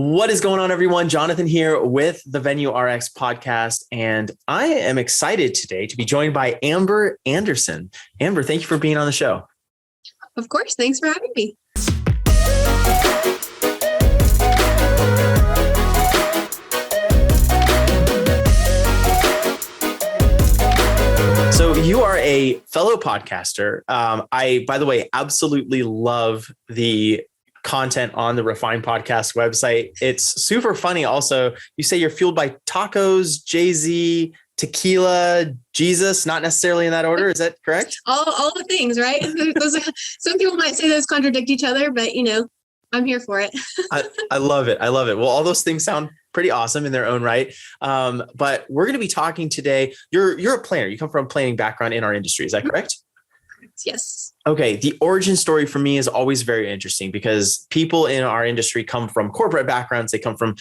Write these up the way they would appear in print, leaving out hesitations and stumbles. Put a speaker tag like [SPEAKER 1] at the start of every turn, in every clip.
[SPEAKER 1] What is going on, everyone? Jonathan here with the Venue RX podcast, and I am excited today to be joined by Amber Anderson. Amber, thank you for being on the show.
[SPEAKER 2] Of course. Thanks for having me.
[SPEAKER 1] So you are a fellow podcaster. I, by the way, absolutely love the content on the Refine Podcast website. It's super funny. Also, you say you're fueled by tacos, Jay-Z, tequila, Jesus, not necessarily in that order. Is that correct?
[SPEAKER 2] All the things, right? Some people might say those contradict each other, but I'm here for it.
[SPEAKER 1] I love it. I love it. Well, all those things sound pretty awesome in their own right. But we're going to be talking today. You're a planner. You come from a planning background in our industry. Is that correct?
[SPEAKER 2] Yes.
[SPEAKER 1] Okay. The origin story for me is always very interesting because people in our industry come from corporate backgrounds. They come from,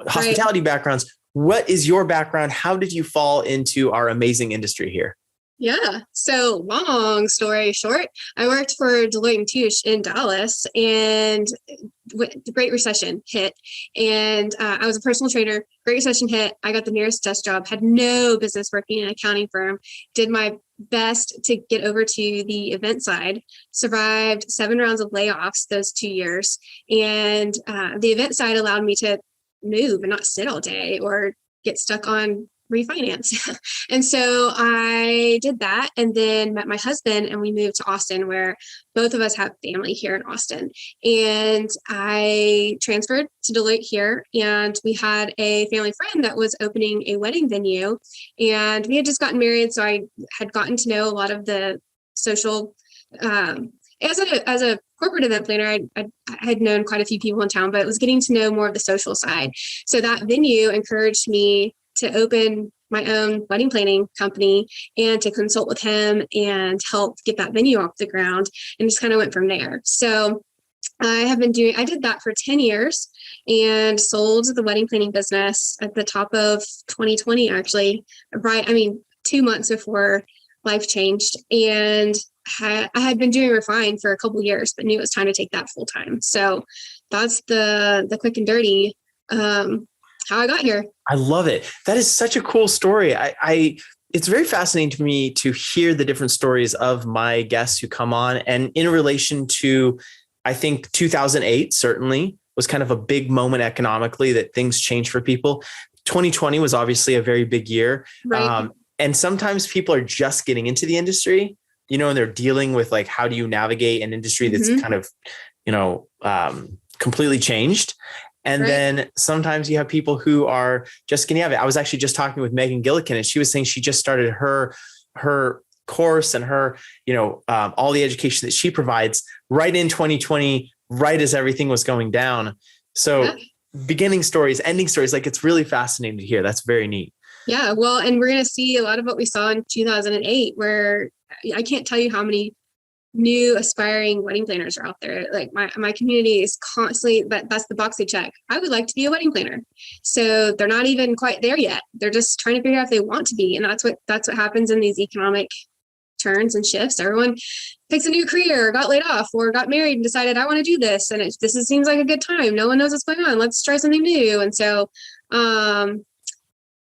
[SPEAKER 1] hospitality backgrounds. What is your background? How did you fall into our amazing industry here?
[SPEAKER 2] Yeah. So long story short, I worked for Deloitte and Touche in Dallas, and the Great Recession hit. And I was a personal trainer. Great Recession hit. I got the nearest desk job, had no business working in an accounting firm, did my best to get over to the event side, survived 7 rounds of layoffs those 2 years. And the event side allowed me to move and not sit all day or get stuck on refinance. And so I did that and then met my husband and we moved to Austin, where both of us have family here in Austin. And I transferred to Deloitte here, and we had a family friend that was opening a wedding venue, and we had just gotten married. So I had gotten to know a lot of the social, as a corporate event planner, I had known quite a few people in town, but it was getting to know more of the social side. So that venue encouraged me to open my own wedding planning company and to consult with him and help get that venue off the ground, and just kind of went from there. So I did that for 10 years and sold the wedding planning business at the top of 2020, actually, 2 months before life changed. And I had been doing Refine for a couple of years, but knew it was time to take that full time. So that's the quick and dirty, how I got here.
[SPEAKER 1] I love it. That is such a cool story. It's very fascinating to me to hear the different stories of my guests who come on. And in relation to, I think 2008 certainly was kind of a big moment economically that things changed for people. 2020 was obviously a very big year.
[SPEAKER 2] Right.
[SPEAKER 1] And sometimes people are just getting into the industry, and they're dealing with like, how do you navigate an industry that's kind of, completely changed. And then sometimes you have people who are just getting out of it. I was actually just talking with Megan Gillikin, and she was saying she just started her course and her, all the education that she provides right in 2020, right as everything was going down. So beginning stories, ending stories, like it's really fascinating to hear. That's very neat.
[SPEAKER 2] Yeah. Well, and we're going to see a lot of what we saw in 2008, where I can't tell you how many new aspiring wedding planners are out there. Like my community is constantly, that's the box they check. I would like to be a wedding planner. So they're not even quite there yet. They're just trying to figure out if they want to be. And that's what happens in these economic turns and shifts. Everyone picks a new career, or got laid off, or got married and decided, I want to do this. And seems like a good time. No one knows what's going on. Let's try something new. And so,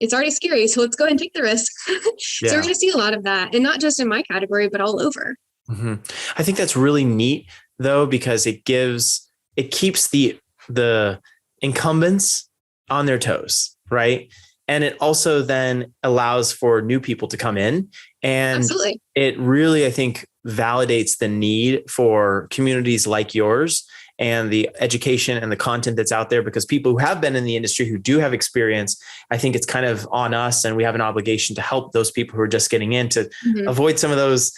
[SPEAKER 2] it's already scary. So let's go ahead and take the risk. So we're going to see a lot of that, and not just in my category, but all over.
[SPEAKER 1] Mm-hmm. I think that's really neat though, because it keeps the incumbents on their toes, right? And it also then allows for new people to come in, and
[SPEAKER 2] Absolutely.
[SPEAKER 1] It really, I think, validates the need for communities like yours and the education and the content that's out there, because people who have been in the industry, who do have experience, I think it's kind of on us, and we have an obligation to help those people who are just getting in to avoid some of those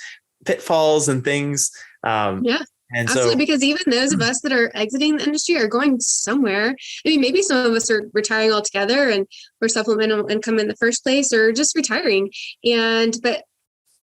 [SPEAKER 1] pitfalls and things.
[SPEAKER 2] And absolutely,
[SPEAKER 1] so,
[SPEAKER 2] because even those of us that are exiting the industry are going somewhere. I mean, maybe some of us are retiring altogether and we're supplemental income in the first place, or just retiring. But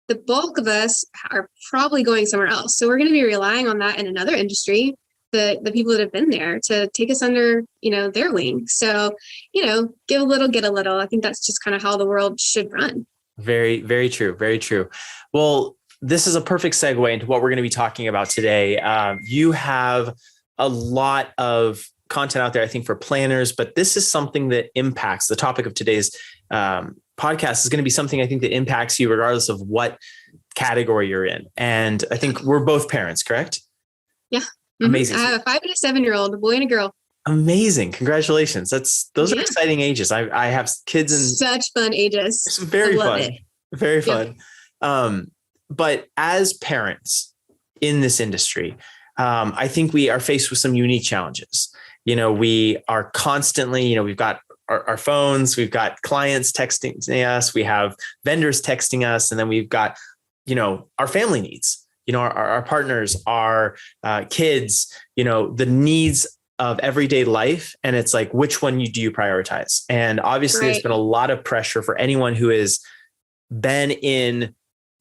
[SPEAKER 2] the bulk of us are probably going somewhere else. So we're going to be relying on that in another industry, the people that have been there, to take us under, their wing. So, give a little, get a little. I think that's just kind of how the world should run.
[SPEAKER 1] Very, very true. Very true. Well, this is a perfect segue into what we're going to be talking about today. You have a lot of content out there, I think, for planners, but this is something that impacts the topic of today's podcast is going to be something I think that impacts you regardless of what category you're in. And I think we're both parents, correct?
[SPEAKER 2] Yeah.
[SPEAKER 1] Amazing.
[SPEAKER 2] I have a 5 and a 7-year-old, a boy and a girl.
[SPEAKER 1] Amazing. Congratulations. Those are exciting ages. I have kids in
[SPEAKER 2] such fun ages.
[SPEAKER 1] It's very fun. Very fun.
[SPEAKER 2] Yeah.
[SPEAKER 1] But as parents in this industry, I think we are faced with some unique challenges. We are constantly, we've got our phones, we've got clients texting us, we have vendors texting us, and then we've got, our family needs, our partners, our kids, the needs of everyday life. And it's like, which one do you prioritize? And obviously there's been a lot of pressure for anyone who has been in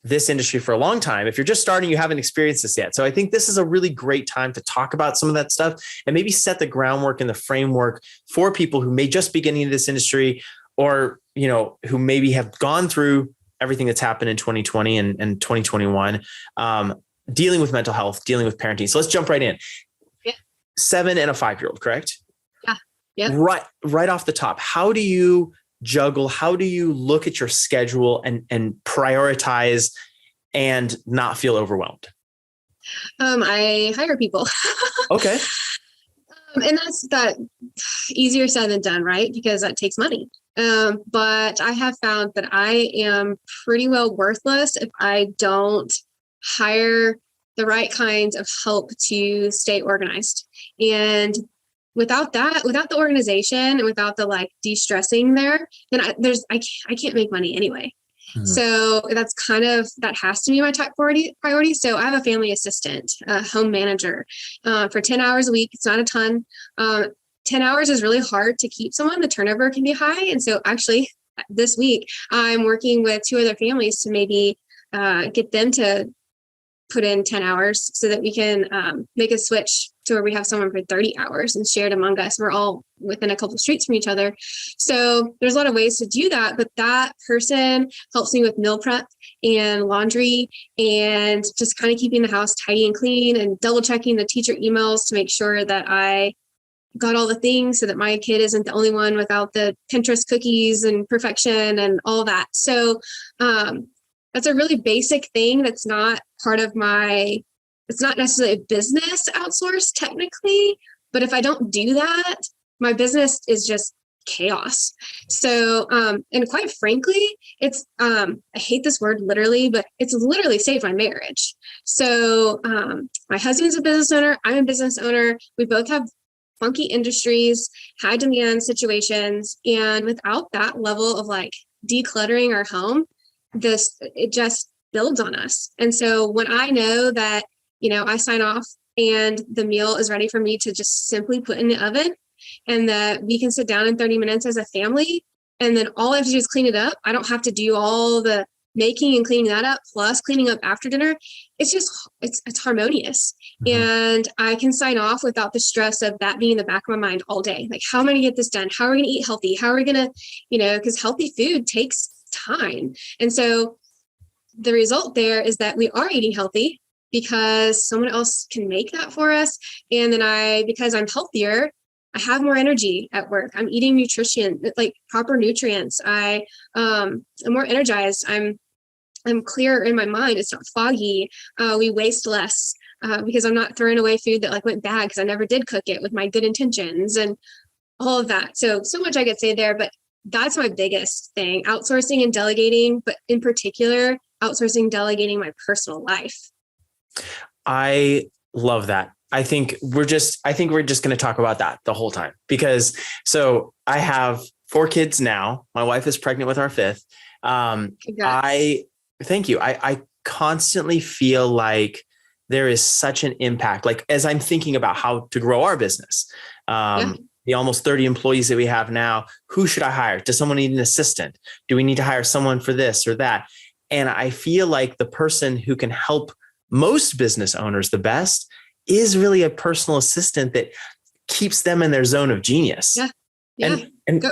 [SPEAKER 1] this industry for a long time. If you're just starting, you haven't experienced this yet. So I think this is a really great time to talk about some of that stuff and maybe set the groundwork and the framework for people who may just be getting into this industry or, who maybe have gone through everything that's happened in 2020 and 2021, dealing with mental health, dealing with parenting. So let's jump right in. 7 and a 5-year-old, correct?
[SPEAKER 2] Yeah.
[SPEAKER 1] Right off the top, how do you juggle? How do you look at your schedule and prioritize and not feel overwhelmed?
[SPEAKER 2] I hire people.
[SPEAKER 1] Okay.
[SPEAKER 2] And that's easier said than done, right? Because that takes money. But I have found that I am pretty well worthless if I don't hire the right kinds of help to stay organized. And without the organization and without the de-stressing there, then I can't make money anyway. Mm-hmm. So that has to be my top priority. So I have a family assistant, a home manager, for 10 hours a week. It's not a ton. 10 hours is really hard to keep someone. The turnover can be high. And so actually this week I'm working with 2 other families to maybe get them to put in 10 hours so that we can make a switch to where we have someone for 30 hours and shared among us. We're all within a couple of streets from each other. So there's a lot of ways to do that, but that person helps me with meal prep and laundry and just kind of keeping the house tidy and clean and double checking the teacher emails to make sure that I got all the things so that my kid isn't the only one without the Pinterest cookies and perfection and all that. So that's a really basic thing. That's not part of it's not necessarily a business outsource technically, but if I don't do that, my business is just chaos. So, and quite frankly, it's, I hate this word literally, but it's literally saved my marriage. So, my husband's a business owner. I'm a business owner. We both have funky industries, high demand situations. And without that level of decluttering our home, it just builds on us. And so when I know that, I sign off and the meal is ready for me to just simply put in the oven and that we can sit down in 30 minutes as a family, and then all I have to do is clean it up. I don't have to do all the making and cleaning that up plus cleaning up after dinner. It's harmonious. Mm-hmm. And I can sign off without the stress of that being in the back of my mind all day. How am I going to get this done? How are we going to eat healthy? How are we going to, because healthy food takes time. And so the result there is that we are eating healthy because someone else can make that for us. And then because I'm healthier, I have more energy at work. I'm eating nutrition, proper nutrients. I'm more energized. I'm clearer in my mind. It's not foggy. We waste less because I'm not throwing away food that went bad because I never did cook it with my good intentions and all of that. So much I could say there, but that's my biggest thing, outsourcing and delegating, but in particular, outsourcing, delegating my personal life.
[SPEAKER 1] I love that. I think we're just going to talk about that the whole time because I have 4 kids now. My wife is pregnant with our 5th. Thank you. I constantly feel like there is such an impact, as I'm thinking about how to grow our business, the almost 30 employees that we have now, who should I hire? Does someone need an assistant? Do we need to hire someone for this or that? And I feel like the person who can help most business owners the best is really a personal assistant that keeps them in their zone of genius. Yeah.
[SPEAKER 2] Yeah.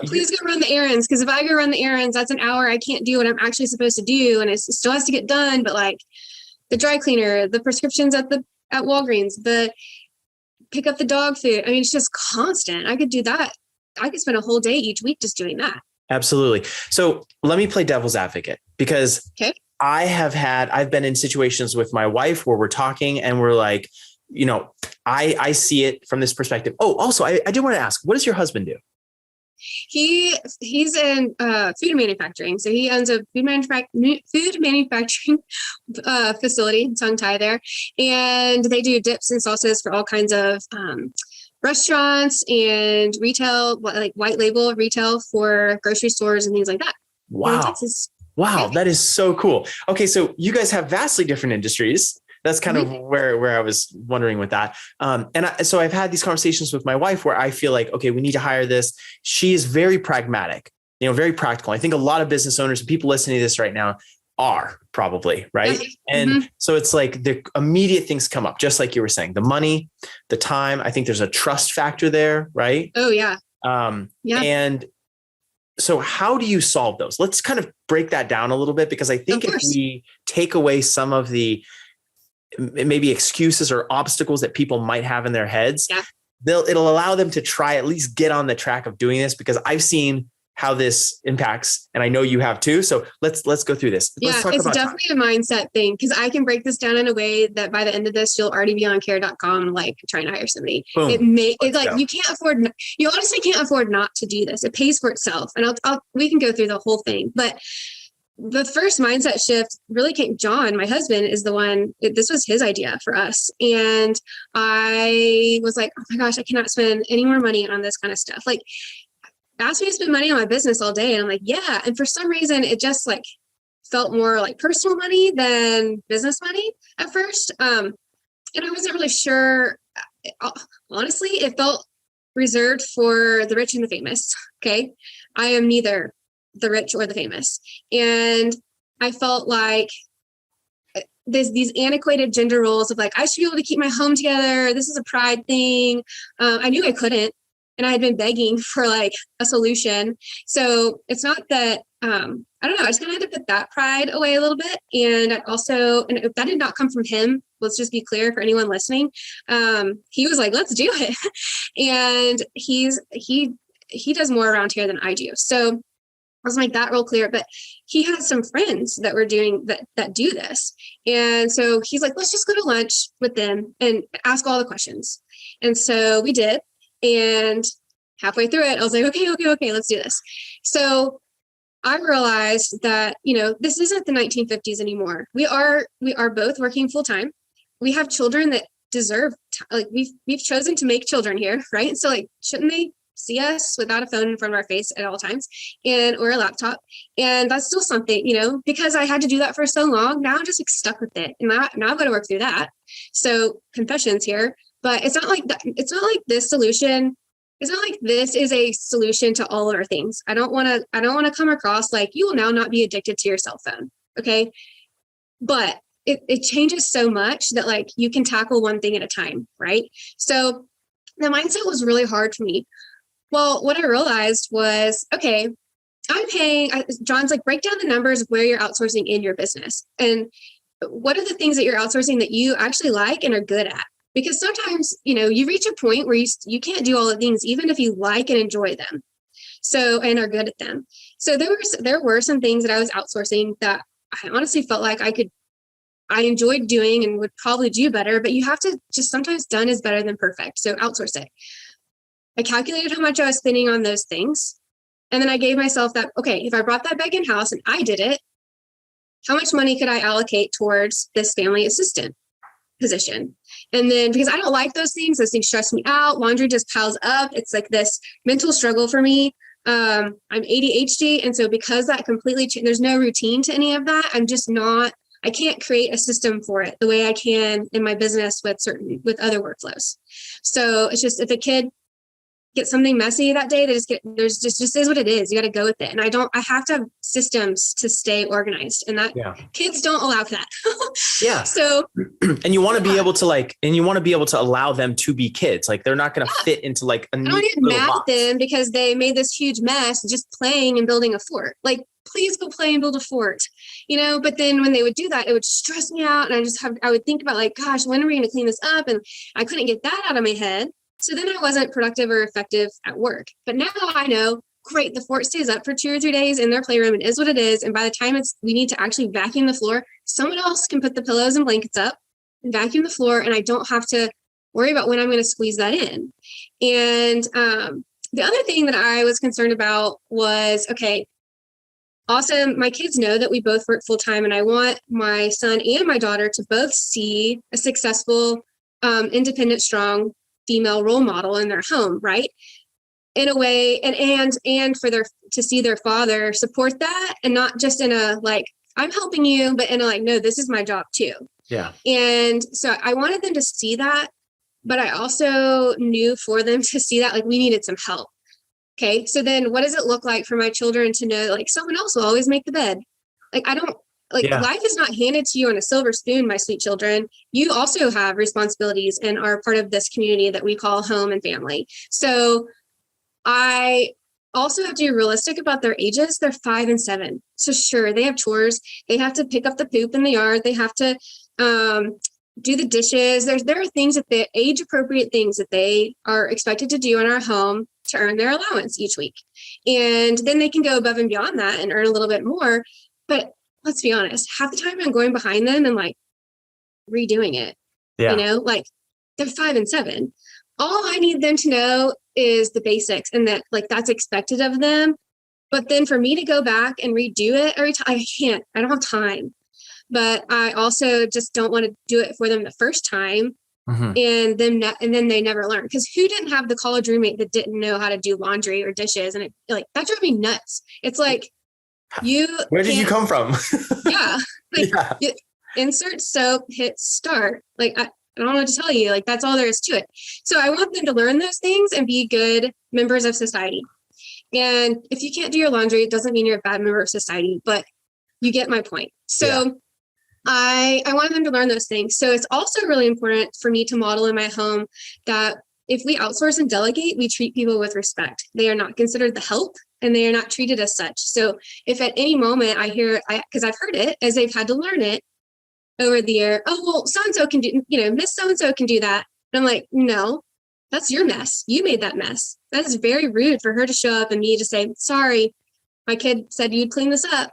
[SPEAKER 2] Please go run the errands. Because if I go run the errands, that's an hour I can't do what I'm actually supposed to do. And it still has to get done. But the dry cleaner, the prescriptions at Walgreens, the pick up the dog food. I mean, it's just constant. I could do that. I could spend a whole day each week just doing that.
[SPEAKER 1] Absolutely. So let me play devil's advocate, because
[SPEAKER 2] Okay.
[SPEAKER 1] I've been in situations with my wife where we're talking and we're like, I see it from this perspective. Oh, also, I did want to ask, what does your husband do?
[SPEAKER 2] He's in food manufacturing. So he owns a food manufacturing facility in Tongue Tai there. And they do dips and sauces for all kinds of restaurants and retail, like white label retail for grocery stores and things like that.
[SPEAKER 1] Wow. Wow. That is so cool. Okay. So you guys have vastly different industries. That's kind of where I was wondering with that. So I've had these conversations with my wife where I feel like, okay, we need to hire this. She is very pragmatic, very practical. I think a lot of business owners and people listening to this right now are probably, right? And so it's like the immediate things come up, just like you were saying, the money, the time. I think there's a trust factor there, right?
[SPEAKER 2] Oh yeah.
[SPEAKER 1] And so how do you solve those? Let's kind of break that down a little bit, because I think if we take away some of the maybe excuses or obstacles that people might have in their heads, it'll allow them to try at least get on the track of doing this, because I've seen how this impacts, and I know you have too. So let's go through this.
[SPEAKER 2] It's definitely a mindset thing, because I can break this down in a way that by the end of this, you'll already be on care.com, like trying to hire somebody.
[SPEAKER 1] Boom.
[SPEAKER 2] It's like you can't afford, you honestly can't afford not to do this. It pays for itself. And we can go through the whole thing, but the first mindset shift really came. John, my husband, is the one. This was his idea for us, and I was like, "Oh my gosh, I cannot spend any more money on this kind of stuff." Like, asked me to spend money on my business all day, and I'm like, "Yeah." And for some reason, it just like felt more like personal money than business money at first. And I wasn't really sure. Honestly, it felt reserved for the rich and the famous. Okay, I am neither the rich or the famous. And I felt like there's these antiquated gender roles of like, I should be able to keep my home together. This is a pride thing. I knew I couldn't, and I had been begging for like a solution. So it's not that, I don't know, I just kind of had to put that pride away a little bit. And and that did not come from him. Let's just be clear for anyone listening. He was like, let's do it. And he does more around here than I do. So I was like that real clear, but he has some friends that were doing that do this. And so he's like, let's just go to lunch with them and ask all the questions. And so we did. And halfway through it, I was like, okay, let's do this. So I realized that, this isn't the 1950s anymore. We are both working full time. We have children that deserve, like we've chosen to make children here, right? So like, shouldn't they see us without a phone in front of our face at all times or a laptop? And that's still something, because I had to do that for so long. Now I'm just like stuck with it. And now I've got to work through that. So confessions here, but it's not like that. It's not like this solution. It's not like this is a solution to all of our things. I don't want to come across like you will now not be addicted to your cell phone. Okay. But it changes so much that like you can tackle one thing at a time. Right. So the mindset was really hard for me. Well, what I realized was, okay, John's like, break down the numbers of where you're outsourcing in your business. And what are the things that you're outsourcing that you actually like and are good at? Because sometimes, you reach a point where you can't do all the things, even if you like and enjoy them. So, and are good at them. So there were some things that I was outsourcing that I honestly felt like I enjoyed doing and would probably do better, but you have to just sometimes done is better than perfect. So outsource it. I calculated how much I was spending on those things. And then I gave myself that, okay, if I brought that back in house and I did it, how much money could I allocate towards this family assistant position? And then because I don't like those things stress me out. Laundry just piles up. It's like this mental struggle for me. I'm ADHD. And so because that completely changed, there's no routine to any of that. I can't create a system for it the way I can in my business with other workflows. So it's just if a kid get something messy that day, there's just is what it is. You got to go with it. And I have to have systems to stay organized, and that kids don't allow for that.
[SPEAKER 1] Yeah.
[SPEAKER 2] So,
[SPEAKER 1] and you want to be able to allow them to be kids. Like they're not going to fit into like a
[SPEAKER 2] I don't get mad at them because they made this huge mess just playing and building a fort. Like, please go play and build a fort, but then when they would do that, it would stress me out. And I would think about like, gosh, when are we going to clean this up? And I couldn't get that out of my head. So then I wasn't productive or effective at work. But now I know, great, the fort stays up for 2 or 3 days in their playroom. It is what it is. And by the time we need to actually vacuum the floor, someone else can put the pillows and blankets up and vacuum the floor. And I don't have to worry about when I'm going to squeeze that in. And the other thing that I was concerned about was, okay, awesome. My kids know that we both work full time, and I want my son and my daughter to both see a successful, independent, strong female role model in their home, right? In a way, and for to see their father support that, and not just in a like, I'm helping you, but in a like, no, this is my job too.
[SPEAKER 1] Yeah.
[SPEAKER 2] And so I wanted them to see that, but I also knew for them to see that, like, we needed some help. Okay. So then what does it look like for my children to know, like, someone else will always make the bed? Like, life is not handed to you on a silver spoon, my sweet children. You also have responsibilities and are part of this community that we call home and family. So I also have to be realistic about their ages. They're 5 and 7. So sure, they have chores. They have to pick up the poop in the yard. They have to do the dishes. There are things that the age appropriate things that they are expected to do in our home to earn their allowance each week. And then they can go above and beyond that and earn a little bit more. But let's be honest, half the time I'm going behind them and like redoing it. Like they're 5 and 7. All I need them to know is the basics, and that like that's expected of them. But then for me to go back and redo it every time, I can't. I don't have time. But I also just don't want to do it for them the first time, and then they never learn. Because who didn't have the college roommate that didn't know how to do laundry or dishes? And that drove me nuts. It's like,
[SPEAKER 1] where did you come from?
[SPEAKER 2] Insert soap, hit start. Like, I don't know what to tell you. Like, that's all there is to it. So I want them to learn those things and be good members of society. And if you can't do your laundry, it doesn't mean you're a bad member of society, but you get my point. So I wanted them to learn those things. So it's also really important for me to model in my home that if we outsource and delegate, we treat people with respect. They are not considered the help, and they are not treated as such. So if at any moment I hear, because I've heard it as they've had to learn it over the year, oh, well, so-and-so can do, Miss So-and-so can do that. And I'm like, no, that's your mess. You made that mess. That is very rude for her to show up and me to say, sorry, my kid said you'd clean this up.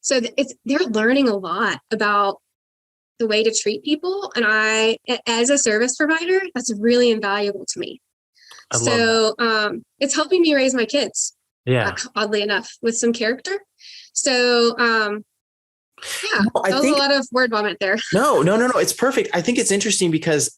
[SPEAKER 2] So they're learning a lot about the way to treat people. And I, as a service provider, that's really invaluable to me. So it's helping me raise my kids. Yeah. Oddly enough, with some character. So, that was a lot of word vomit there.
[SPEAKER 1] No. It's perfect. I think it's interesting because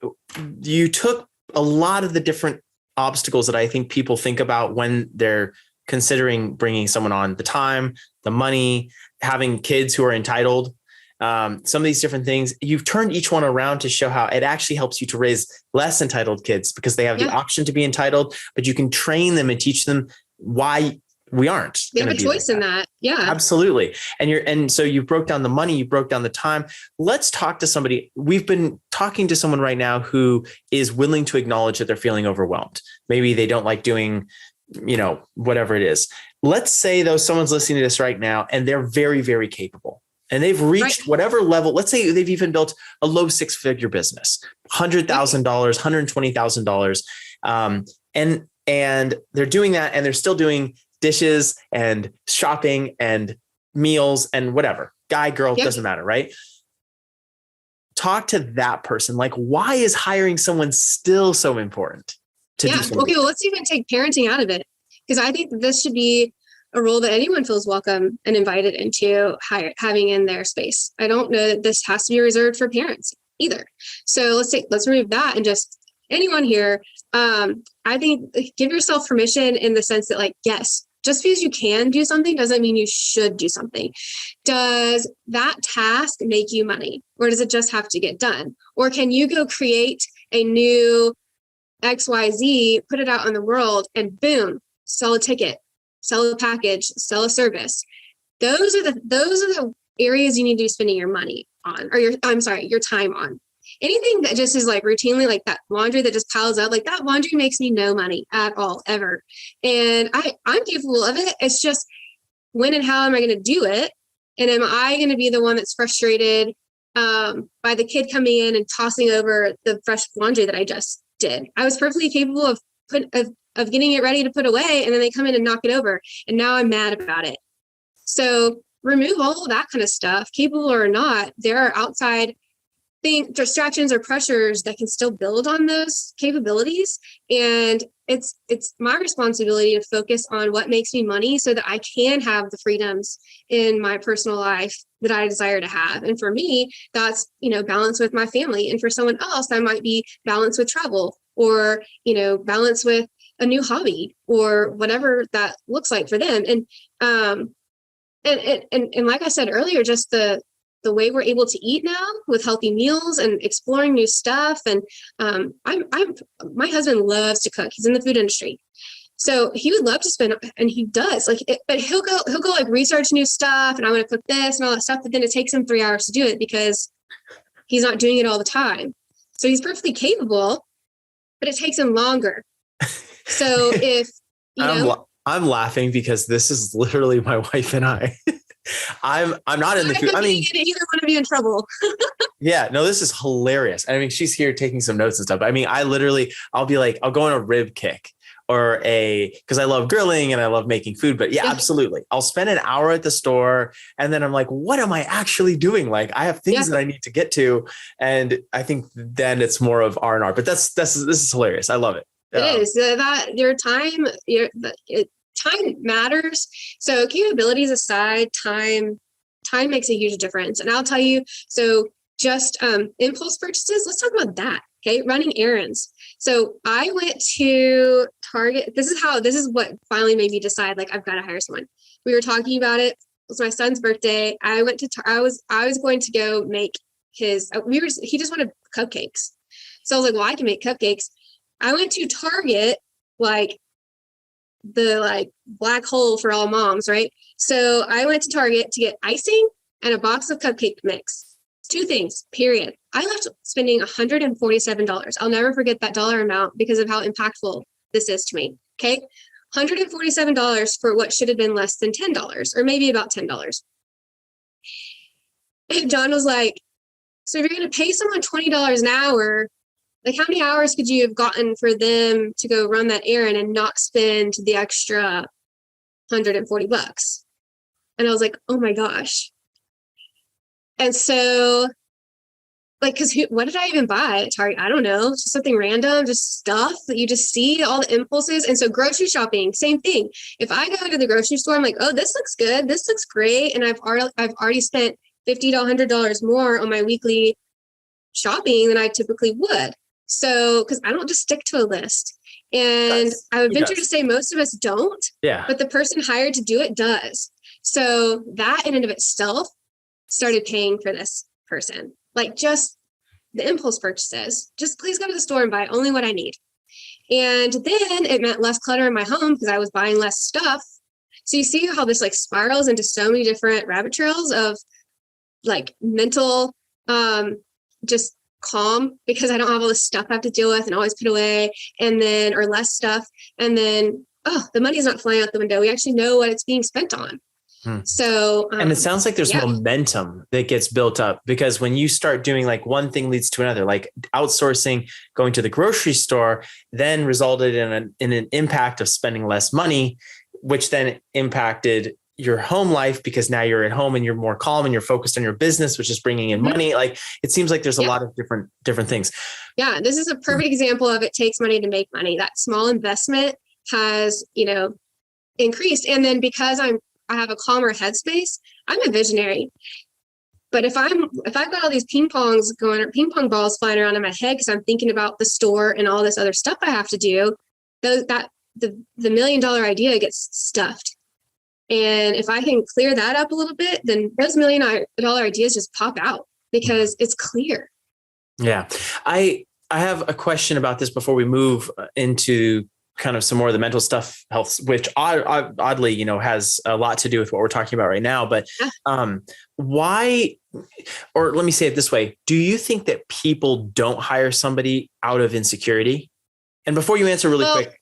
[SPEAKER 1] you took a lot of the different obstacles that I think people think about when they're considering bringing someone on: the time, the money, having kids who are entitled, some of these different things. You've turned each one around to show how it actually helps you to raise less entitled kids because they have the option to be entitled, but you can train them and teach them why we aren't.
[SPEAKER 2] They have a choice in that. Yeah,
[SPEAKER 1] absolutely. And so you broke down the money, you broke down the time. Let's talk to somebody. We've been talking to someone right now who is willing to acknowledge that they're feeling overwhelmed. Maybe they don't like doing, whatever it is. Let's say though, someone's listening to this right now and they're very, very capable and they've reached whatever level. Let's say they've even built a low 6-figure business, $100,000, $120,000. And they're doing that, and they're still doing dishes and shopping and meals and whatever, guy, girl, doesn't matter. Right. Talk to that person. Like, why is hiring someone still so important to do something?
[SPEAKER 2] Okay. Well, let's even take parenting out of it, because I think that this should be a role that anyone feels welcome and invited into having in their space. I don't know that this has to be reserved for parents either. So let's remove that and just anyone here. I think give yourself permission in the sense that, like, yes, just because you can do something doesn't mean you should do something. Does that task make you money, or does it just have to get done? Or can you go create a new XYZ, put it out in the world, and boom, sell a ticket, sell a package, sell a service. Those are the areas you need to be spending your money on, or your time on. Anything that just is like routinely, like that laundry that just piles up, like that laundry makes me no money at all, ever. And I'm capable of it. It's just, when and how am I going to do it? And am I going to be the one that's frustrated by the kid coming in and tossing over the fresh laundry that I just did? I was perfectly capable of getting it ready to put away, and then they come in and knock it over, and now I'm mad about it. So remove all of that kind of stuff, capable or not. There are outside distractions or pressures that can still build on those capabilities. And it's my responsibility to focus on what makes me money so that I can have the freedoms in my personal life that I desire to have. And for me, that's, balance with my family. And for someone else, that might be balance with travel, or, balance with a new hobby, or whatever that looks like for them. And like I said earlier, just the way we're able to eat now with healthy meals and exploring new stuff. And my husband loves to cook. He's in the food industry. So he would love to spend, and he does, but he'll go like research new stuff, and I want to cook this and all that stuff. But then it takes him 3 hours to do it because he's not doing it all the time. So he's perfectly capable, but it takes him longer. So if,
[SPEAKER 1] I'm laughing because this is literally my wife and I. I'm not in the food. I mean,
[SPEAKER 2] either one of you in trouble.
[SPEAKER 1] Yeah, no, this is hilarious. I mean, she's here taking some notes and stuff. I mean, I'll be like, I'll go on a rib kick because I love grilling and I love making food. But yeah, absolutely. I'll spend an hour at the store, and then I'm like, what am I actually doing? Like, I have things that I need to get to. And I think then it's more of R&R, but this is hilarious. I love it.
[SPEAKER 2] It is that your time, time matters. So capabilities aside, time makes a huge difference. And I'll tell you, so just impulse purchases, let's talk about that. Okay. Running errands. So I went to Target. This is what finally made me decide, like, I've got to hire someone. We were talking about it. It was my son's birthday. I went to, I was going to go make he just wanted cupcakes. So I was like, well, I can make cupcakes. I went to Target, like the black hole for all moms, right? So I went to Target to get icing and a box of cupcake mix. 2 things, period. I left spending $147. I'll never forget that dollar amount because of how impactful this is to me. Okay. $147 for what should have been less than $10, or maybe about $10. And John was like, so if you're going to pay someone $20 an hour, like, how many hours could you have gotten for them to go run that errand and not spend the extra $140? And I was like, oh my gosh. And so, because what did I even buy at Target? I don't know, just something random, just stuff that you just see, all the impulses. And so grocery shopping, same thing. If I go into the grocery store, I'm like, oh, this looks good, this looks great, and I've already spent $50 to $100 more on my weekly shopping than I typically would. So, because I don't just stick to a list. And I would venture to say most of us don't.
[SPEAKER 1] Yeah.
[SPEAKER 2] But the person hired to do it does. So that in and of itself started paying for this person. Like, just the impulse purchases. Just please go to the store and buy only what I need. And then it meant less clutter in my home because I was buying less stuff. So you see how this spirals into so many different rabbit trails of mental, just calm, because I don't have all this stuff I have to deal with and always put away, or less stuff. And then, the money's not flying out the window. We actually know what it's being spent on. So,
[SPEAKER 1] and it sounds like there's momentum that gets built up, because when you start doing one thing leads to another, like outsourcing, going to the grocery store, then resulted in an impact of spending less money, which then impacted your home life, because now you're at home and you're more calm and you're focused on your business, which is bringing in money. Like, it seems like there's a lot of different things. Yeah.
[SPEAKER 2] This is a perfect example of it takes money to make money. That small investment has, increased. And then because I have a calmer headspace, I'm a visionary. But if I've got all these ping pong balls flying around in my head because I'm thinking about the store and all this other stuff I have to do, the $1 million idea gets stuffed. And if I can clear that up a little bit, then those $1 million ideas just pop out because it's clear.
[SPEAKER 1] Yeah. I I have a question about this before we move into kind of some more of the mental stuff, health, which oddly, has a lot to do with what we're talking about right now. But why, or let me say it this way. Do you think that people don't hire somebody out of insecurity? And before you answer really quick,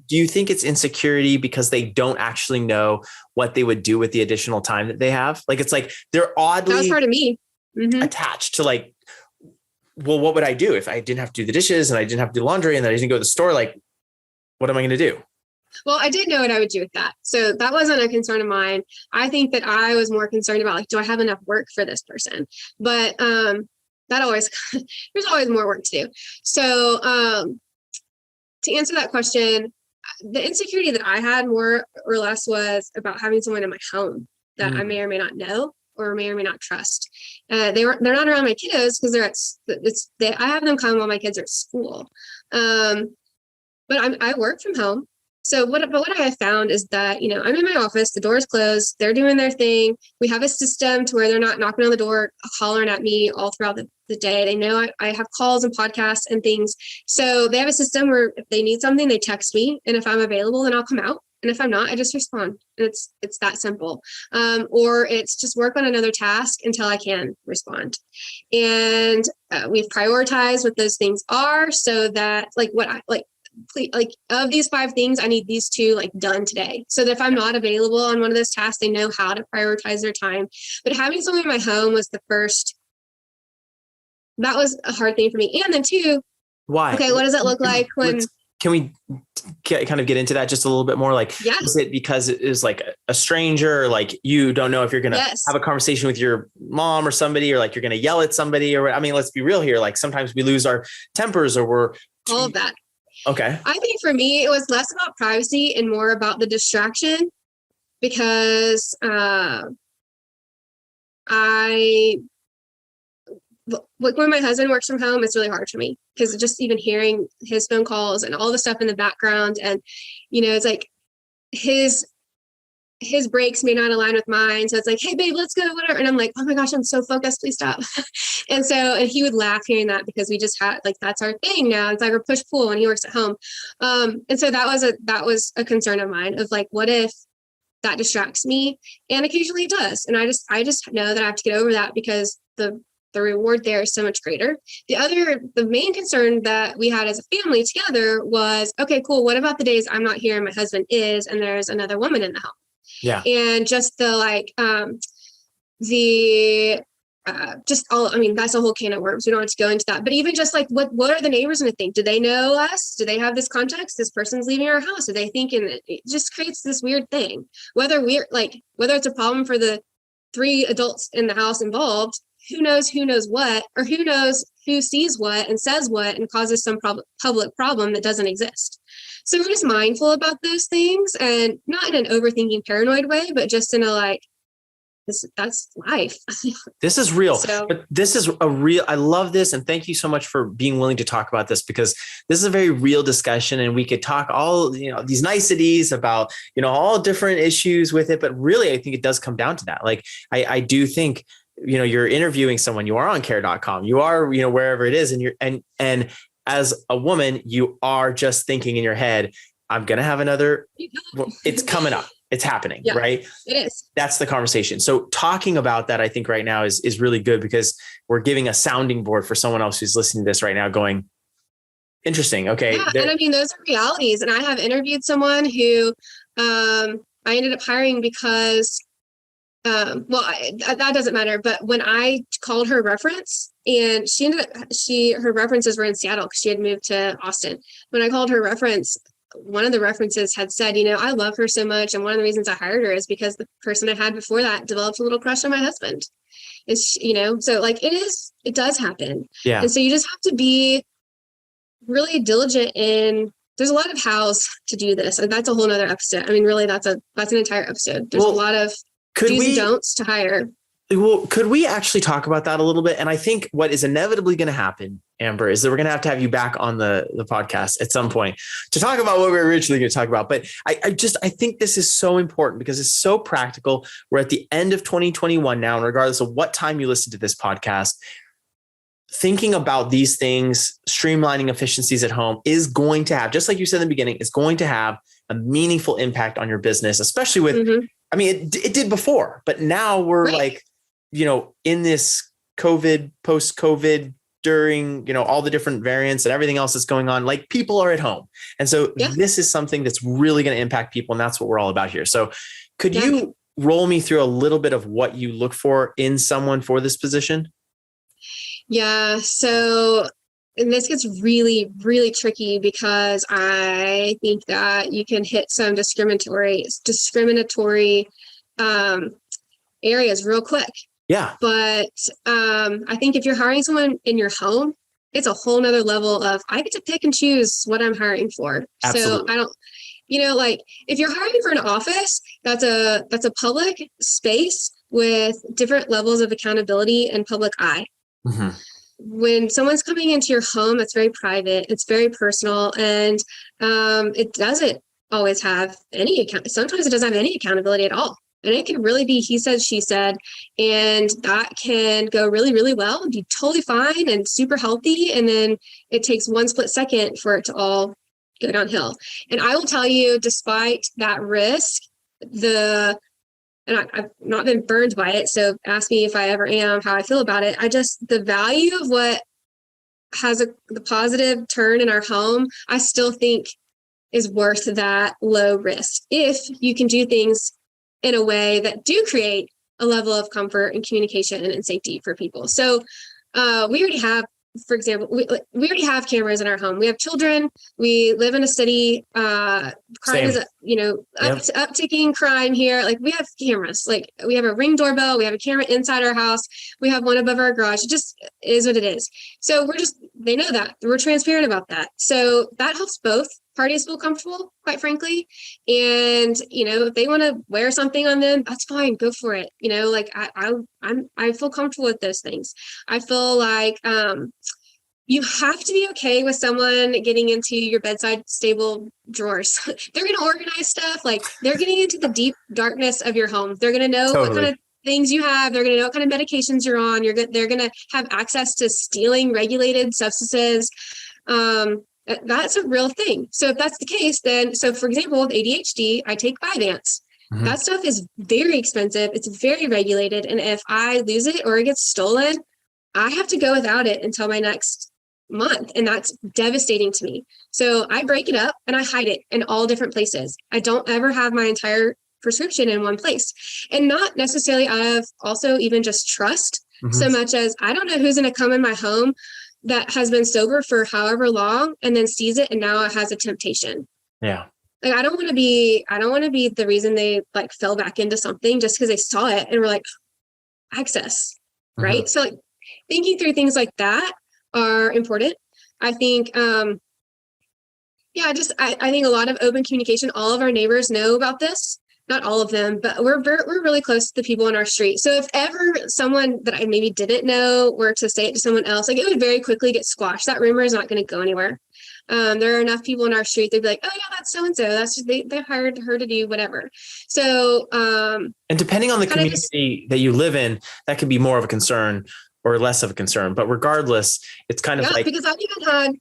[SPEAKER 1] do you think it's insecurity because they don't actually know what they would do with the additional time that they have? Like, it's like they're oddly
[SPEAKER 2] that was part of me
[SPEAKER 1] attached to like, well, what would I do if I didn't have to do the dishes and I didn't have to do laundry and then I didn't go to the store? Like, what am I going to do?
[SPEAKER 2] Well, I did know what I would do with that. So that wasn't a concern of mine. I think that I was more concerned about like, do I have enough work for this person? But that always, there's always more work to do. So to answer that question, the insecurity that I had more or less was about having someone in my home that I may or may not know or may or may not trust. They're not around my kiddos because I have them come while my kids are at school. But I work from home. So what I have found is that, I'm in my office, the door is closed, they're doing their thing. We have a system to where they're not knocking on the door, hollering at me all throughout the day. They know I have calls and podcasts and things. So they have a system where if they need something, they text me. And if I'm available, then I'll come out. And if I'm not, I just respond. And it's that simple. Or it's just work on another task until I can respond. And we've prioritized what those things are so that of these 5 things, I need these 2 done today. So that if I'm not available on one of those tasks, they know how to prioritize their time. But having someone in my home was that was a hard thing for me. And then 2,
[SPEAKER 1] why?
[SPEAKER 2] Okay, what does it look like when...
[SPEAKER 1] Can we kind of get into that just a little bit more? Like, is it because it is like a stranger, like you don't know if you're going to have a conversation with your mom or somebody, or like you're going to yell at somebody, or, I mean, let's be real here. Like sometimes we lose our tempers or we're
[SPEAKER 2] all of that.
[SPEAKER 1] Okay.
[SPEAKER 2] I think for me, it was less about privacy and more about the distraction because when my husband works from home, it's really hard for me because just even hearing his phone calls and all the stuff in the background and, it's like his breaks may not align with mine. So it's like, hey babe, let's go, whatever. And I'm like, oh my gosh, I'm so focused. Please stop. And he would laugh hearing that because we just had that's our thing now. It's like our push pull when he works at home. And so that was a concern of mine of like, what if that distracts me? And occasionally it does. And I just know that I have to get over that because the reward there is so much greater. The main concern that we had as a family together was, okay, cool. What about the days I'm not here and my husband is, and there's another woman in the home?
[SPEAKER 1] Yeah.
[SPEAKER 2] And just that's a whole can of worms. We don't have to go into that, but even just like, what are the neighbors going to think? Do they know us? Do they have this context? This person's leaving our house. Are they thinking it just creates this weird thing, whether it's a problem for the 3 adults in the house involved, who knows what, or who knows who sees what and says what and causes some public problem that doesn't exist. So we're just mindful about those things and not in an overthinking paranoid way, but just in a that's life.
[SPEAKER 1] This is real. But this is I love this. And thank you so much for being willing to talk about this because this is a very real discussion and we could talk all, these niceties about, all different issues with it. But really, I think it does come down to that. Like, I do think, you're interviewing someone, you are on care.com, you are, wherever it is. And as a woman, you are just thinking in your head, I'm going to have another, it's coming up. It's happening, right?
[SPEAKER 2] It is.
[SPEAKER 1] That's the conversation. So talking about that, I think right now is really good because we're giving a sounding board for someone else who's listening to this right now going, interesting. Okay.
[SPEAKER 2] Yeah, and I mean, those are realities. And I have interviewed someone who I ended up hiring because, that doesn't matter. But when I called her reference and her references were in Seattle because she had moved to Austin. When I called her reference, one of the references had said, I love her so much. And one of the reasons I hired her is because the person I had before that developed a little crush on my husband. It's, so it does happen.
[SPEAKER 1] Yeah.
[SPEAKER 2] And so you just have to be really diligent there's a lot of hows to do this. And that's a whole nother episode. I mean, really that's an entire episode. There's a lot of do's and don'ts to hire.
[SPEAKER 1] Well, could we actually talk about that a little bit? And I think what is inevitably going to happen, Amber, is that we're going to have you back on the podcast at some point to talk about what we were originally going to talk about. But I think this is so important because it's so practical. We're at the end of 2021 now, and regardless of what time you listen to this podcast, thinking about these things, streamlining efficiencies at home is going to have, just like you said in the beginning, it's going to have a meaningful impact on your business, especially with, I mean, it did before, but now we're like, in this COVID, post-COVID, during, all the different variants and everything else that's going on, like people are at home. And so this is something that's really going to impact people. And that's what we're all about here. So could you roll me through a little bit of what you look for in someone for this position?
[SPEAKER 2] Yeah. So, and this gets really, really tricky because I think that you can hit some discriminatory areas real quick.
[SPEAKER 1] Yeah.
[SPEAKER 2] But I think if you're hiring someone in your home, it's a whole nother level of, I get to pick and choose what I'm hiring for.
[SPEAKER 1] Absolutely.
[SPEAKER 2] So I don't, like if you're hiring for an office, that's a public space with different levels of accountability and public eye. Mm-hmm. When someone's coming into your home, it's very private, it's very personal, and it doesn't always have any account. Sometimes it doesn't have any accountability at all. And it can really be he said, she said, and that can go really, really well and be totally fine and super healthy. And then it takes one split second for it to all go downhill. And I will tell you, despite that risk, and I've not been burned by it, so ask me if I ever am, how I feel about it. The value of what has the positive turn in our home, I still think is worth that low risk if you can do things in a way that do create a level of comfort and communication and safety for people. So we already have, for example, we already have cameras in our home. We have children. We live in a city. Crime is, upticking crime here. Like we have cameras. Like we have a Ring doorbell. We have a camera inside our house. We have one above our garage. It just is what it is. So they know that. We're transparent about that. So that helps both parties feel comfortable, quite frankly. And, if they want to wear something on them, that's fine. Go for it. I feel comfortable with those things. I feel like you have to be okay with someone getting into your bedside stable drawers. They're going to organize stuff. Like they're getting into the deep darkness of your home. They're going to know what kind of things you have. They're going to know what kind of medications you're on. They're going to have access to stealing regulated substances. That's a real thing. So if that's the case, then, for example, with ADHD, I take Vyvanse. Mm-hmm. That stuff is very expensive. It's very regulated. And if I lose it or it gets stolen, I have to go without it until my next month. And that's devastating to me. So I break it up and I hide it in all different places. I don't ever have my entire prescription in one place, and not necessarily out of also even just trust, so much as I don't know who's going to come in my home that has been sober for however long and then sees it and now it has a temptation. Yeah. Like I don't want to be the reason they like fell back into something just because they saw it and were like, access. Right. So like thinking through things like that are important. I think, I think a lot of open communication, all of our neighbors know about this. Not all of them, but we're really close to the people on our street. So if ever someone that I maybe didn't know were to say it to someone else, like it would very quickly get squashed. That rumor is not going to go anywhere. There are enough people in our street. They'd be like, oh yeah, that's so-and-so. That's just, they hired her to do whatever. So,
[SPEAKER 1] and depending on the community that you live in, that could be more of a concern or less of a concern, but regardless, it's kind of like,
[SPEAKER 2] because I've even had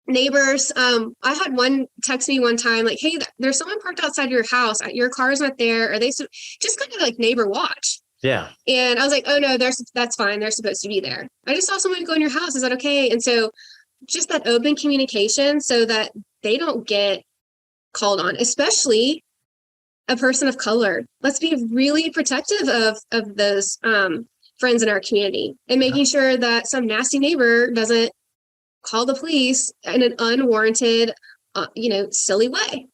[SPEAKER 2] neighbors. I had one text me one time, like, hey, there's someone parked outside your house. Your car's not there. Are they just kind of like neighbor watch? Yeah. And I was like, oh no, that's fine. They're supposed to be there. I just saw someone go in your house. Is that okay? And so just that open communication so that they don't get called on, especially a person of color. Let's be really protective of those friends in our community and making sure that some nasty neighbor doesn't call the police in an unwarranted, silly way.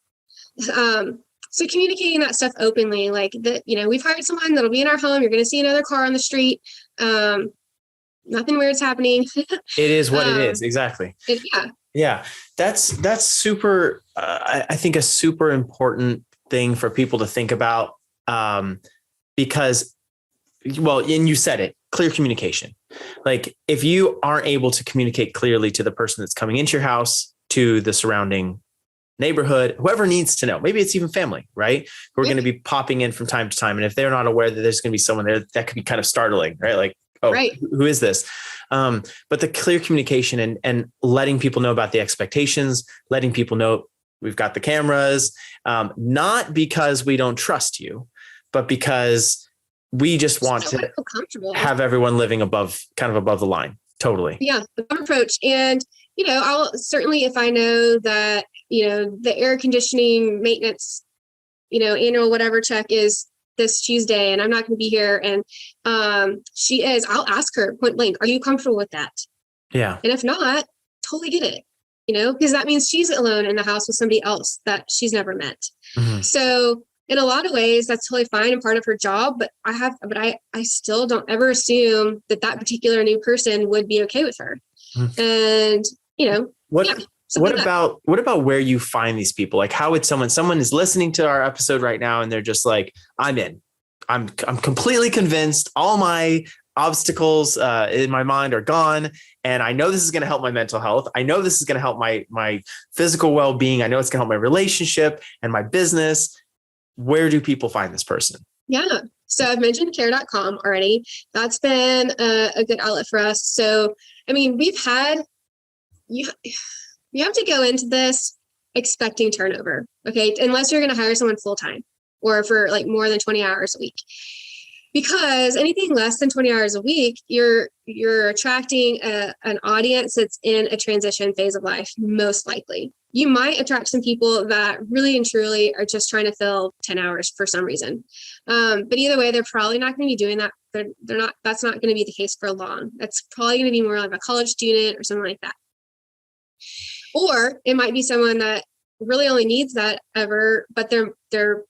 [SPEAKER 2] So communicating that stuff openly, like that, we've hired someone that'll be in our home. You're going to see another car on the street. Nothing weird's happening.
[SPEAKER 1] It is what it is. Exactly. Yeah. That's super, I think a super important thing for people to think about, because, and you said it, clear communication. Like if you aren't able to communicate clearly to the person that's coming into your house, to the surrounding neighborhood, whoever needs to know, maybe it's even family, right? Who are going to be popping in from time to time. And if they're not aware that there's going to be someone there, that could be kind of startling, right? Like, oh,
[SPEAKER 2] right.
[SPEAKER 1] who is this? But the clear communication and letting people know about the expectations, letting people know we've got the cameras, not because we don't trust you, but because we just want to have everyone living above the line. Totally.
[SPEAKER 2] Yeah, the approach. And, I'll certainly, if I know that, the air conditioning maintenance, annual whatever check is this Tuesday and I'm not going to be here. And she is, I'll ask her point blank, are you comfortable with that?
[SPEAKER 1] Yeah.
[SPEAKER 2] And if not, totally get it, because that means she's alone in the house with somebody else that she's never met. Mm-hmm. So in a lot of ways, that's totally fine and part of her job. But I still don't ever assume that particular new person would be okay with her. Mm-hmm. And,
[SPEAKER 1] what about where you find these people? Like, how would someone is listening to our episode right now and they're just like, I'm in, I'm completely convinced all my obstacles in my mind are gone. And I know this is going to help my mental health. I know this is going to help my physical well-being. I know it's going to help my relationship and my business. Where do people find this person?
[SPEAKER 2] Yeah. So I've mentioned care.com already. That's been a good outlet for us. So, we've had, you have to go into this expecting turnover. Okay. Unless you're going to hire someone full-time or for like more than 20 hours a week, because anything less than 20 hours a week, you're attracting an audience that's in a transition phase of life. Most likely you might attract some people that really and truly are just trying to fill 10 hours for some reason. But either way, they're probably not going to be doing that. They're not, that's not going to be the case for long. That's probably going to be more like a college student or something like that. Or it might be someone that really only needs that ever, but they're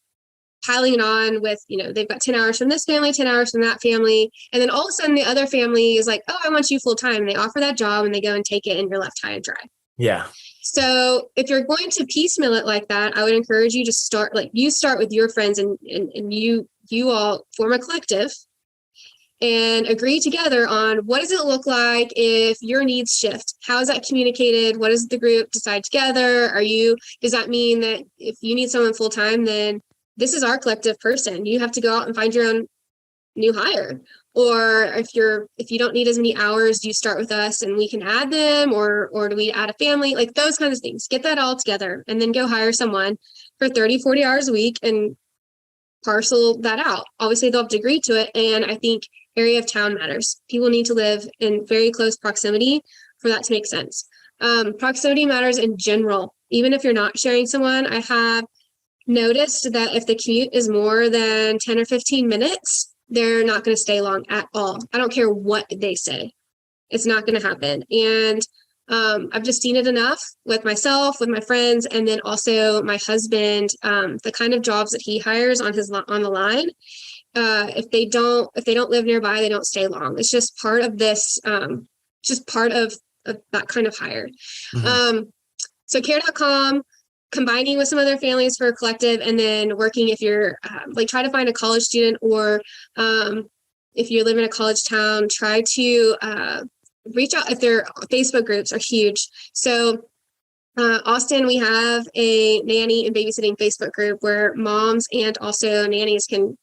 [SPEAKER 2] piling it on with, they've got 10 hours from this family, 10 hours from that family. And then all of a sudden the other family is like, oh, I want you full time. And they offer that job and they go and take it and you're left high and dry.
[SPEAKER 1] Yeah.
[SPEAKER 2] So if you're going to piecemeal it like that, I would encourage you to start with your friends and you all form a collective and agree together on what does it look like if your needs shift? How is that communicated? What does the group decide together? Does that mean that if you need someone full time, then this is our collective person. You have to go out and find your own new hire. Or if you don't need as many hours, do you start with us and we can add them, or do we add a family? Like those kinds of things. Get that all together and then go hire someone for 30, 40 hours a week and parcel that out. Obviously they'll have to agree to it. And I think area of town matters. People need to live in very close proximity for that to make sense. Proximity matters in general. Even if you're not sharing someone, I have noticed that if the commute is more than 10 or 15 minutes, they're not going to stay long at all. I don't care what they say. It's not going to happen. And I've just seen it enough with myself, with my friends, and then also my husband, the kind of jobs that he hires on the line. If they don't live nearby, they don't stay long. It's just part of this, just part of that kind of hire. Mm-hmm. So care.com, combining with some other families for a collective, and then working if you're try to find a college student, or if you live in a college town, try to reach out. If their Facebook groups are huge. So Austin, we have a nanny and babysitting Facebook group where moms and also nannies can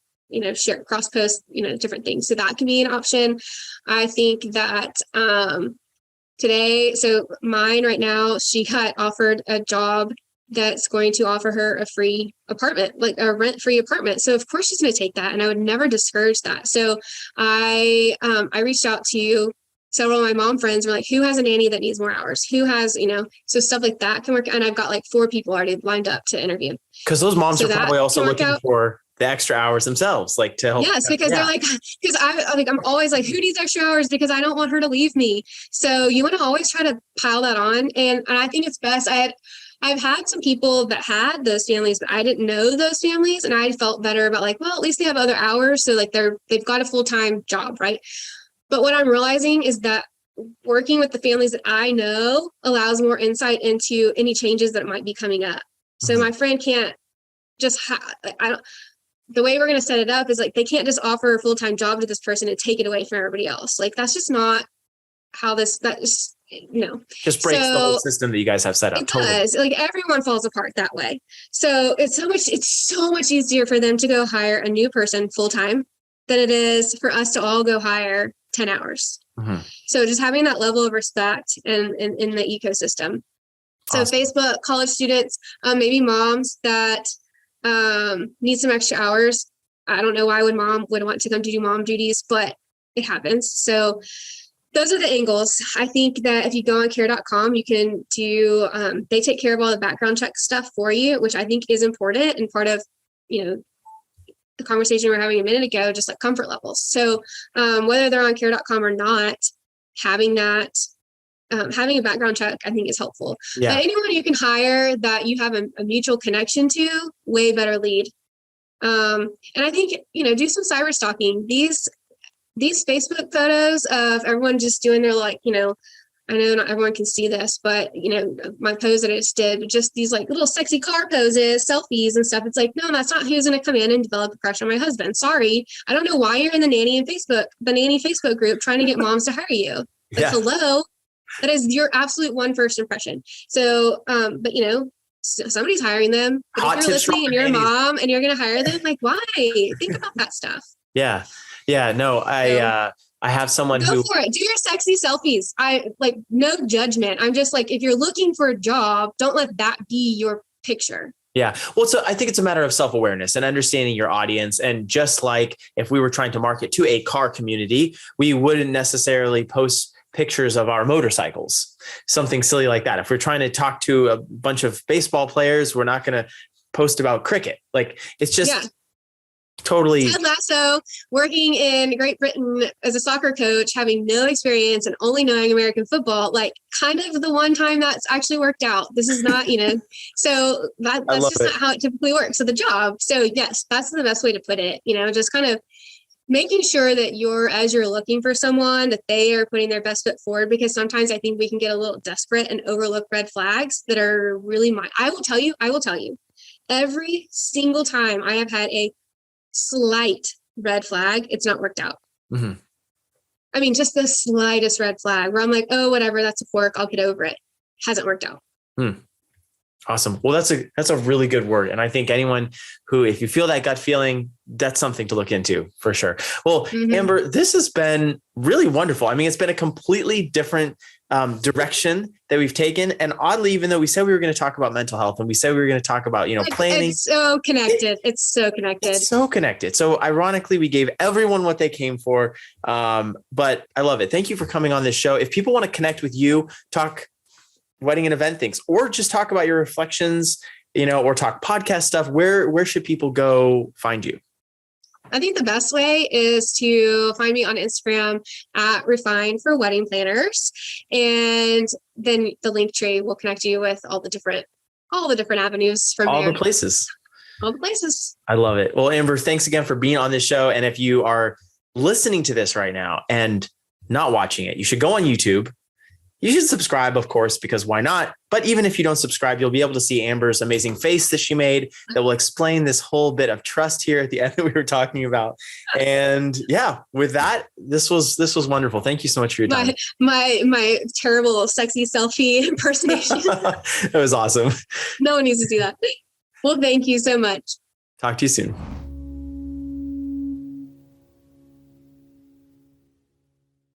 [SPEAKER 2] share, cross post, different things. So that can be an option. I think that today, so mine right now, she got offered a job that's going to offer her a free apartment, like a rent-free apartment. So of course she's going to take that, and I would never discourage that. So I reached out to several of my mom friends, were like, who has a nanny that needs more hours? Who has, so stuff like that can work. And I've got like 4 people already lined up to interview.
[SPEAKER 1] Because those moms are probably also looking for the extra hours themselves, like to help.
[SPEAKER 2] Yes, because they're like, because I'm always like, who needs extra hours? Because I don't want her to leave me. So you want to always try to pile that on. And I think it's best. I've had some people that had those families, but I didn't know those families, and I felt better about like, well, at least they have other hours. So like they've got a full-time job, right? But what I'm realizing is that working with the families that I know allows more insight into any changes that might be coming up. So my friend can't just the way we're going to set it up is like, they can't just offer a full-time job to this person and take it away from everybody else. Like, that's just not how just breaks the whole system that you guys have set up. It does. Like, everyone falls apart that way. So it's so much easier for them to go hire a new person full-time than it is for us to all go hire 10 hours. So just having that level of respect in the ecosystem. So
[SPEAKER 1] Awesome.
[SPEAKER 2] Facebook, college students, maybe moms that need some extra hours. I don't know why mom would want to come to do mom duties, but it happens. So those are the angles. I think that if you go on care.com, you can do, they take care of all the background check stuff for you, which I think is important and part of, the conversation we were having a minute ago, just like comfort levels. So whether they're on care.com or not, having that, having a background check, I think is helpful.
[SPEAKER 1] Yeah.
[SPEAKER 2] But anyone you can hire that you have a mutual connection to, way better lead. And I think, do some cyber stalking. These Facebook photos of everyone just doing their I know not everyone can see this, but my pose that I just did, just these like little sexy car poses, selfies and stuff. It's like, no, that's not who's going to come in and develop a crush on my husband. Sorry. I don't know why you're in the nanny Facebook group trying to get moms to hire you. But hello, that is your absolute one first impression. So, but somebody's hiring them. But if you're listening and you're a mom and you're going to hire them, like, why? Think about that stuff.
[SPEAKER 1] Yeah. Yeah. No, I have someone
[SPEAKER 2] Go for it. Do your sexy selfies. No judgment. I'm just like, if you're looking for a job, don't let that be your picture.
[SPEAKER 1] Yeah. Well, so I think it's a matter of self-awareness and understanding your audience. And just like if we were trying to market to a car community, we wouldn't necessarily post pictures of our motorcycles, something silly like that. If we're trying to talk to a bunch of baseball players, we're not going to post about cricket. Like it's just totally.
[SPEAKER 2] Ted Lasso working in Great Britain as a soccer coach, having no experience and only knowing American football, like kind of the one time that's actually worked out. This is not, so that's just not how it typically works. So the job. So yes, that's the best way to put it, just kind of making sure that as you're looking for someone, that they are putting their best foot forward, because sometimes I think we can get a little desperate and overlook red flags that are really I will tell you, every single time I have had a slight red flag, it's not worked out. I mean, just the slightest red flag where I'm like, oh, whatever, that's a fork, I'll get over it. Hasn't worked out.
[SPEAKER 1] Awesome. Well, that's a really good word. And I think anyone who, if you feel that gut feeling, that's something to look into for sure. Well, Amber, this has been really wonderful. I mean, it's been a completely different direction that we've taken. And oddly, even though we said we were going to talk about mental health and we said we were going to talk about, planning.
[SPEAKER 2] It's so connected. It's so connected.
[SPEAKER 1] So ironically, we gave everyone what they came for. But I love it. Thank you for coming on this show. If people want to connect with you, talk wedding and event things, or just talk about your reflections, or talk podcast stuff, where should people go find you?
[SPEAKER 2] I think the best way is to find me on Instagram at Refine for Wedding Planners. And then the link tree will connect you with all the different avenues from
[SPEAKER 1] all
[SPEAKER 2] there.
[SPEAKER 1] the places. I love it. Well, Amber, thanks again for being on this show. And if you are listening to this right now and not watching it, you should go on YouTube. You should subscribe, of course, because why not? But even if you don't subscribe, you'll be able to see Amber's amazing face that she made that will explain this whole bit of trust here at the end that we were talking about. And yeah, with that, this was wonderful. Thank you so much for your time.
[SPEAKER 2] My terrible sexy selfie impersonation.
[SPEAKER 1] It was awesome.
[SPEAKER 2] No one needs to do that. Well, thank you so much.
[SPEAKER 1] Talk to you soon.